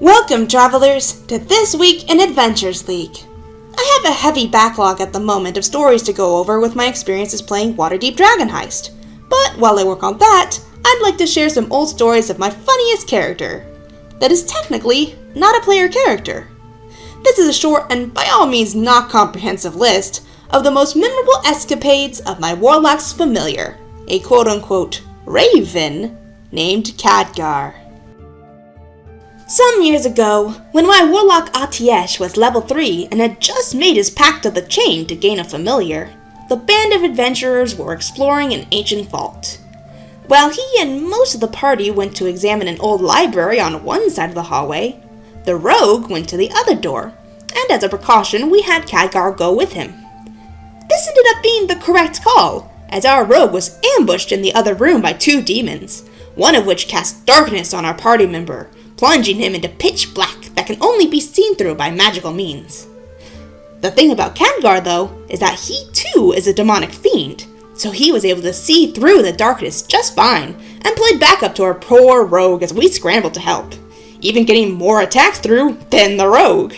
Welcome, travelers, to This Week in Adventures League. I have a heavy backlog at the moment of stories to go over with my experiences playing Waterdeep Dragon Heist, but while I work on that, I'd like to share some old stories of my funniest character. That is technically not a player character. This is a short and by all means not comprehensive list of the most memorable escapades of my Warlock's familiar, a quote-unquote raven named Khadgar. Some years ago, when my Warlock Atiesh was level 3 and had just made his Pact of the Chain to gain a familiar, the band of adventurers were exploring an ancient vault. While he and most of the party went to examine an old library on one side of the hallway, the rogue went to the other door, and as a precaution we had Khadgar go with him. This ended up being the correct call, as our rogue was ambushed in the other room by two demons, one of which cast darkness on our party member, plunging him into pitch black that can only be seen through by magical means. The thing about Khadgar, though, is that he too is a demonic fiend, so he was able to see through the darkness just fine, and played backup to our poor rogue as we scrambled to help, even getting more attacks through than the rogue.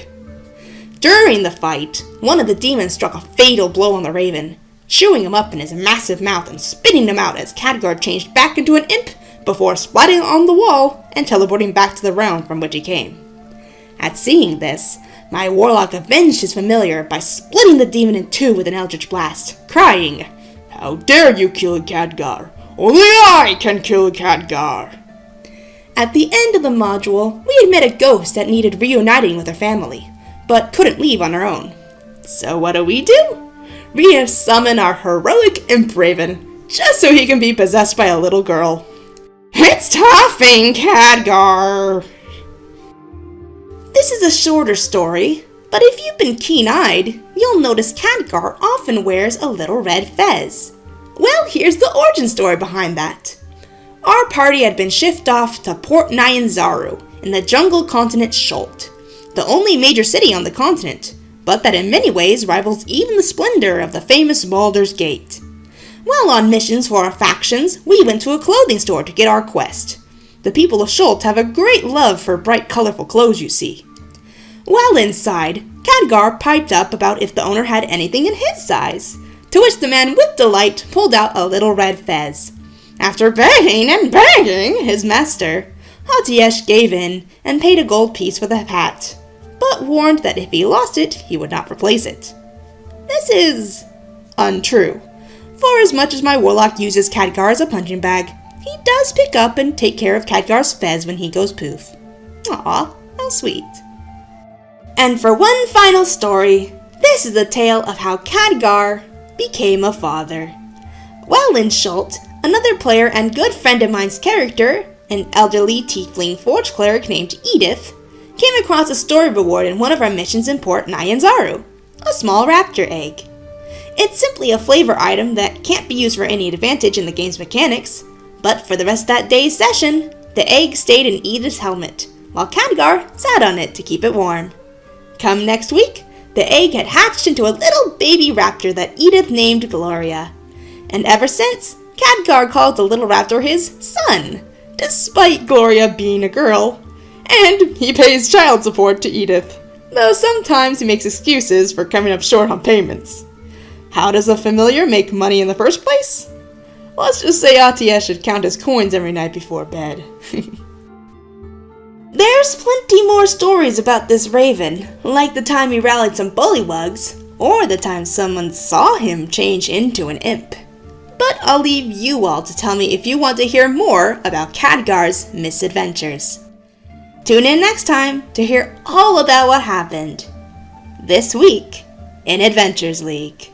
During the fight, one of the demons struck a fatal blow on the raven, chewing him up in his massive mouth and spitting him out as Khadgar changed back into an imp before splatting on the wall and teleporting back to the realm from which he came. At seeing this, my warlock avenged his familiar by splitting the demon in two with an eldritch blast, crying, "How dare you kill Khadgar? Only I can kill Khadgar!" At the end of the module, we had met a ghost that needed reuniting with her family, but couldn't leave on her own. So what do? We summon our heroic imp raven, just so he can be possessed by a little girl. It's toughing, Khadgar! This is a shorter story, but if you've been keen-eyed, you'll notice Khadgar often wears a little red fez. Well, here's the origin story behind that. Our party had been shipped off to Port Nyanzaru in the jungle continent Shult, the only major city on the continent, but that in many ways rivals even the splendor of the famous Baldur's Gate. While on missions for our factions, we went to a clothing store to get our quest. The people of Shult have a great love for bright, colorful clothes, you see. While inside, Khadgar piped up about if the owner had anything in his size, to which the man with delight pulled out a little red fez. After begging and begging his master, Atiesh gave in and paid a gold piece for the hat, but warned that if he lost it, he would not replace it. This is untrue. For as much as my warlock uses Khadgar as a punching bag, he does pick up and take care of Khadgar's fez when he goes poof. Aw, how sweet. And for one final story, this is the tale of how Khadgar became a father. While in Shult, another player and good friend of mine's character, an elderly tiefling forge cleric named Edith, came across a story reward in one of our missions in Port Nyanzaru, a small raptor egg. It's simply a flavor item that can't be used for any advantage in the game's mechanics, but for the rest of that day's session, the egg stayed in Edith's helmet, while Khadgar sat on it to keep it warm. Come next week, the egg had hatched into a little baby raptor that Edith named Gloria. And ever since, Khadgar calls the little raptor his son, despite Gloria being a girl. And he pays child support to Edith, though sometimes he makes excuses for coming up short on payments. How does a familiar make money in the first place? Let's just say Atiesh should count his coins every night before bed. There's plenty more stories about this raven, like the time he rallied some bullywugs, or the time someone saw him change into an imp. But I'll leave you all to tell me if you want to hear more about Khadgar's misadventures. Tune in next time to hear all about what happened this week in Adventures League.